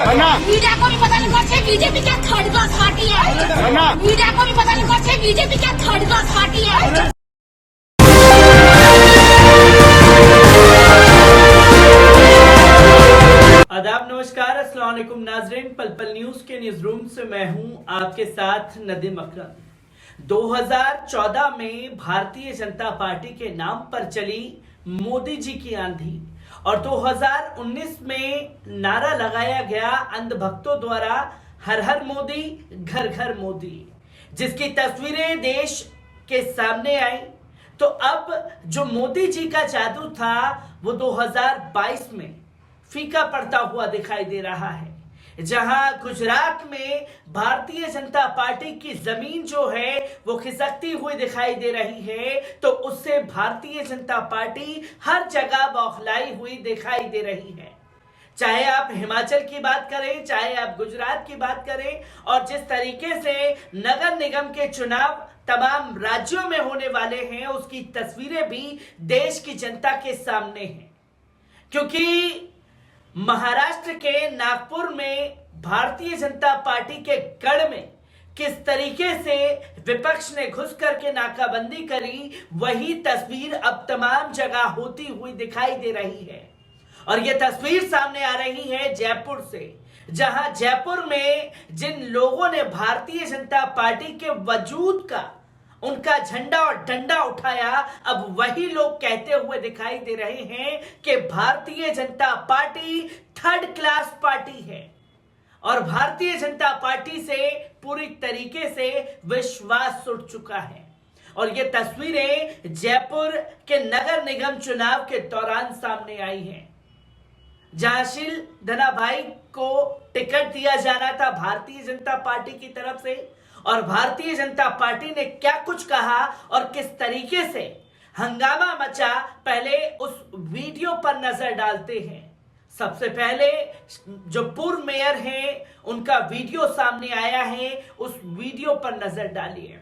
Media को भी पता नहीं पड़े बीजेपी क्या थर्ड क्लास पार्टी है। मीडिया को भी पता नहीं पड़े बीजेपी क्या थर्ड क्लास पार्टी है। आदाब, नमस्कार, अस्सलाम वालेकुम नाजरीन। पल पल न्यूज के न्यूज रूम से मैं हूं आपके साथ नदीम अकरम। 2014 में भारतीय जनता पार्टी के नाम पर चली मोदी जी की आंधी और 2019 में नारा लगाया गया अंधभक्तों द्वारा हर हर मोदी घर घर मोदी, जिसकी तस्वीरें देश के सामने आई। तो अब जो मोदी जी का जादू था वो 2022 में फीका पड़ता हुआ दिखाई दे रहा है, जहां गुजरात में भारतीय जनता पार्टी की जमीन जो है वो खिसकती हुई दिखाई दे रही है, तो उससे भारतीय जनता पार्टी हर जगह बौखलाई हुई दिखाई दे रही है। चाहे आप हिमाचल की बात करें, चाहे आप गुजरात की बात करें, और जिस तरीके से नगर निगम के चुनाव तमाम राज्यों में होने वाले हैं उसकी तस्वीरें भी देश की जनता के सामने हैं। क्योंकि महाराष्ट्र के नागपुर में भारतीय जनता पार्टी के गढ़ में किस तरीके से विपक्ष ने घुस करके नाकाबंदी करी, वही तस्वीर अब तमाम जगह होती हुई दिखाई दे रही है। और यह तस्वीर सामने आ रही है जयपुर से, जहां जयपुर में जिन लोगों ने भारतीय जनता पार्टी के वजूद का उनका झंडा और डंडा उठाया, अब वही लोग कहते हुए दिखाई दे रहे हैं कि Bharatiya Janata party third class party है और भारतीय जनता पार्टी से पूरी तरीके से विश्वास उठ चुका है। और ये तस्वीरें जयपुर के नगर निगम चुनाव के दौरान सामने आई हैं, जहां शील धनाभाई को टिकट दिया जाना था भारतीय जनता पार्टी की तरफ से, और भारतीय जनता पार्टी ने क्या कुछ कहा और किस तरीके से हंगामा मचा, पहले उस वीडियो पर नजर डालते हैं। सबसे पहले जो पूर्व मेयर हैं उनका वीडियो सामने आया है, उस वीडियो पर नजर डालिए।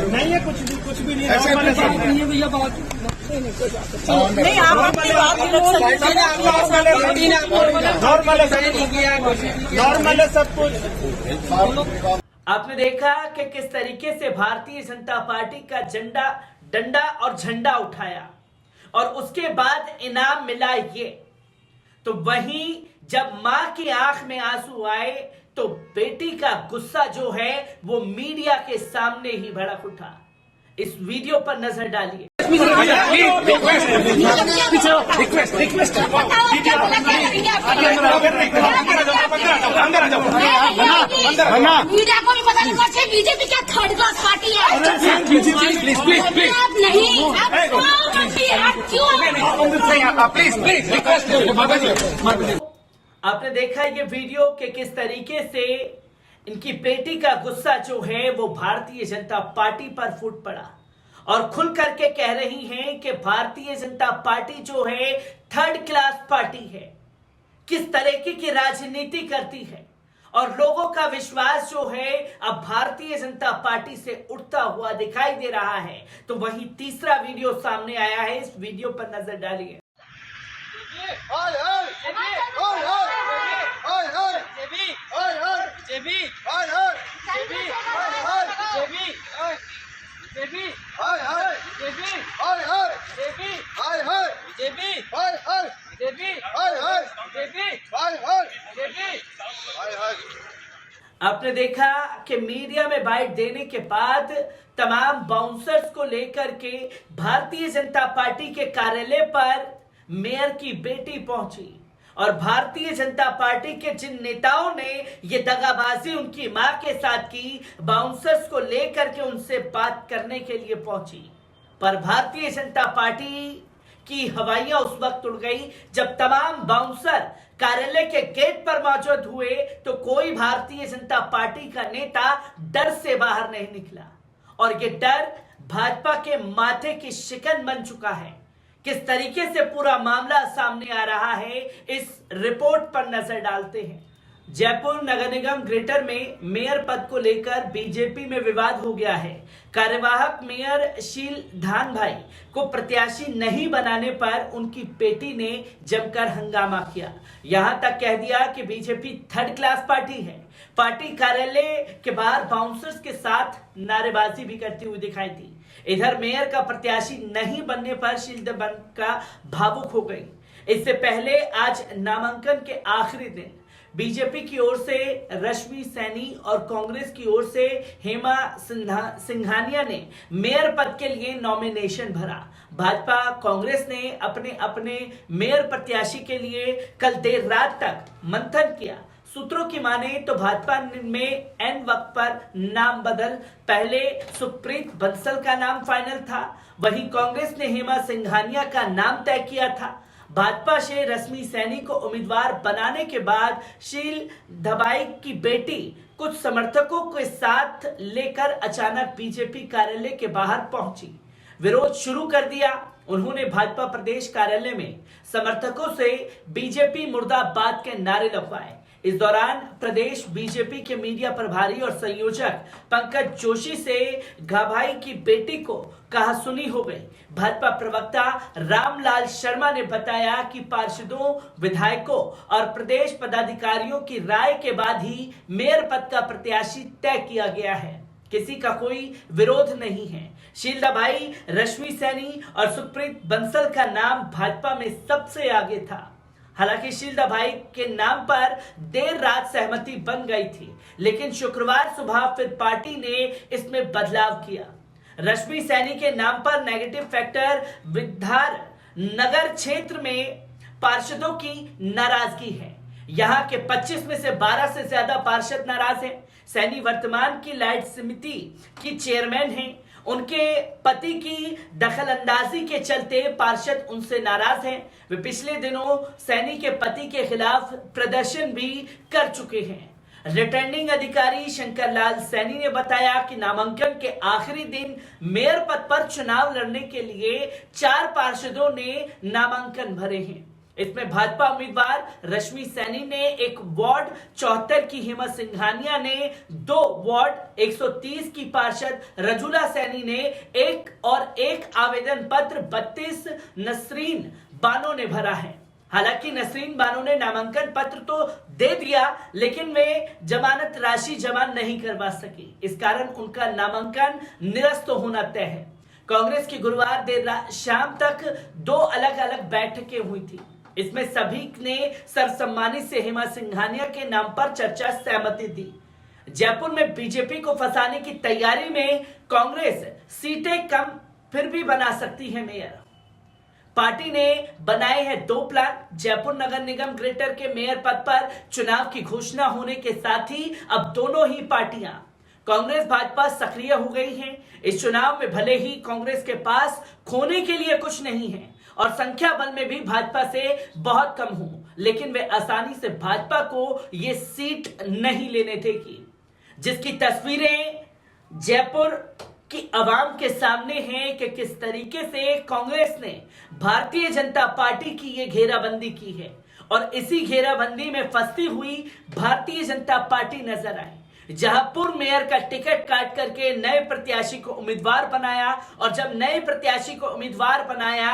नहीं है, कुछ भी नहीं है भैया, बात नहीं आप नॉर्मल है सब कुछ। आपने देखा कि किस तरीके से भारतीय जनता पार्टी का झंडा डंडा और झंडा उठाया और उसके बाद इनाम मिला ये। तो वहीं जब मां की आंख में आंसू आए तो बेटी का गुस्सा जो है वो मीडिया के सामने ही भड़क उठा। इस वीडियो पर नजर डालिए। मीडिया को भी पता नहीं पड़े बीजेपी क्या थर्ड क्लास पार्टी है। आपने देखा ये वीडियो कि किस तरीके से इनकी बेटी का गुस्सा जो है वो भारतीय जनता पार्टी पर फूट पड़ा और खुल करके कह रही हैं कि भारतीय जनता पार्टी जो है थर्ड क्लास पार्टी है, किस तरीके की राजनीति करती है और लोगों का विश्वास जो है अब भारतीय जनता पार्टी से उठता हुआ दिखाई दे रहा है। तो वही तीसरा वीडियो सामने आया है, इस वीडियो पर नजर डालिए। आपने देखा कि मीडिया में बाइट देने के बाद तमाम बाउंसर्स को लेकर के भारतीय जनता पार्टी के कार्यालय पर मेयर की बेटी पहुंची और भारतीय जनता पार्टी के जिन नेताओं ने ये दगाबाजी उनकी मां के साथ की, बाउंसर्स को लेकर के उनसे बात करने के लिए पहुंची, पर भारतीय जनता पार्टी की हवाइयां उस वक्त उड़ गई जब तमाम बाउंसर कार्यालय के गेट पर मौजूद हुए तो कोई भारतीय जनता पार्टी का नेता डर से बाहर नहीं निकला और ये डर भाजपा के माथे की शिकन बन चुका है। किस तरीके से पूरा मामला सामने आ रहा है, इस रिपोर्ट पर नजर डालते हैं। जयपुर नगर निगम ग्रेटर में मेयर पद को लेकर बीजेपी में विवाद हो गया है। कार्यवाहक मेयर शील धान भाई को प्रत्याशी नहीं बनाने पर उनकी बेटी ने जमकर हंगामा किया। यहां तक कह दिया कि बीजेपी थर्ड क्लास पार्टी है। पार्टी कार्यालय के बाहर बाउंसर्स के साथ नारेबाजी भी करती हुई दिखाई दी। इधर मेयर का प्रत्याशी नहीं बनने पर शील बनकर भावुक हो गई। इससे पहले आज नामांकन के आखिरी दिन बीजेपी की ओर से रश्मि सैनी और कांग्रेस की ओर से हेमा सिंघानिया ने मेयर पद के लिए नॉमिनेशन भरा। भाजपा कांग्रेस ने अपने अपने मेयर प्रत्याशी के लिए कल देर रात तक मंथन किया। सूत्रों की माने तो भाजपा में एन वक्त पर नाम बदल पहले सुप्रीत बंसल का नाम फाइनल था, वहीं कांग्रेस ने हेमा सिंघानिया का नाम तय किया था। भाजपा से रश्मि सैनी को उम्मीदवार बनाने के बाद शील धबाई की बेटी कुछ समर्थकों के साथ लेकर अचानक बीजेपी कार्यालय के बाहर पहुंची, विरोध शुरू कर दिया। उन्होंने भाजपा प्रदेश कार्यालय में समर्थकों से बीजेपी मुर्दाबाद के नारे लगवाए। इस दौरान प्रदेश बीजेपी के मीडिया प्रभारी और संयोजक पंकज जोशी से घाभाई की बेटी को कहासुनी हो गई। भाजपा प्रवक्ता रामलाल शर्मा ने बताया कि पार्षदों, विधायकों और प्रदेश पदाधिकारियों की राय के बाद ही मेयर पद का प्रत्याशी तय किया गया है। किसी का कोई विरोध नहीं है। शील भाई, रश्मि सैनी और सुप्रीत बंसल का नाम भाजपा में सबसे आगे था। हालांकि शील भाई के नाम पर देर रात सहमति बन गई थी, लेकिन शुक्रवार सुबह फिर पार्टी ने इसमें बदलाव किया। रश्मि सैनी के नाम पर नेगेटिव फैक्टर विद्यार नगर क्षेत्र में पार्षदों की नाराजगी है। यहां के 25 में से 12 से ज्यादा पार्षद नाराज हैं। सैनी वर्तमान की लाइट समिति की चेयरमैन हैं। उनके पति की दखलंदाजी के चलते पार्षद उनसे नाराज हैं। वे पिछले दिनों सैनी के पति के खिलाफ प्रदर्शन भी कर चुके हैं। रिटर्निंग अधिकारी शंकर लाल सैनी ने बताया कि नामांकन के आखिरी दिन मेयर पद पर चुनाव लड़ने के लिए 4 पार्षदों ने नामांकन भरे हैं। इसमें भाजपा उम्मीदवार रश्मि सैनी ने 1 वार्ड 74 की, हेमा सिंघानिया ने 2 वार्ड 130 की, पार्षद रजुला सैनी ने 1 और 1 आवेदन पत्र 32 नसरीन बानो ने भरा है। हालांकि नसरीन बानो ने नामांकन पत्र तो दे दिया, लेकिन वे जमानत राशि जमा नहीं करवा सकी। इस कारण उनका नामांकन निरस्त होना तय है। कांग्रेस की गुरुवार देर शाम तक 2 अलग अलग बैठकें हुई थी। इसमें सभी ने सर्वसम्मानित से हेमा सिंघानिया के नाम पर चर्चा सहमति दी। जयपुर में बीजेपी को फंसाने की तैयारी में कांग्रेस सीटें कम फिर भी बना सकती है मेयर। पार्टी ने बनाए हैं 2 प्लान। जयपुर नगर निगम ग्रेटर के मेयर पद पर चुनाव की घोषणा होने के साथ ही अब दोनों ही पार्टियां कांग्रेस भाजपा सक्रिय हो गई हैं। इस चुनाव में भले ही कांग्रेस के पास खोने के लिए कुछ नहीं है और संख्या बल में भी भाजपा से बहुत कम हो, लेकिन वे आसानी से भाजपा को ये सीट नहीं लेने देगी, जिसकी तस्वीरें जयपुर की आवाम के सामने हैं कि किस तरीके से कांग्रेस ने भारतीय जनता पार्टी की ये घेराबंदी की है और इसी घेराबंदी में फंसती हुई भारतीय जनता पार्टी नजर आई। जहां पूर्व मेयर का टिकट काट करके नए प्रत्याशी को उम्मीदवार बनाया और जब नए प्रत्याशी को उम्मीदवार बनाया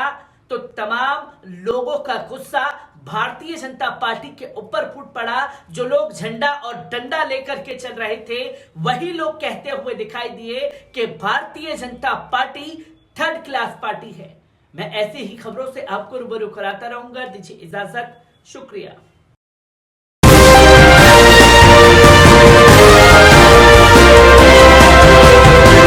तो तमाम लोगों का गुस्सा भारतीय जनता पार्टी के ऊपर फूट पड़ा। जो लोग झंडा और डंडा लेकर के चल रहे थे, वही लोग कहते हुए दिखाई दिए कि Bharatiya Janata party third class party है। मैं ऐसी ही खबरों से आपको रूबरू कराता रहूंगा। दीजिए इजाजत, शुक्रिया।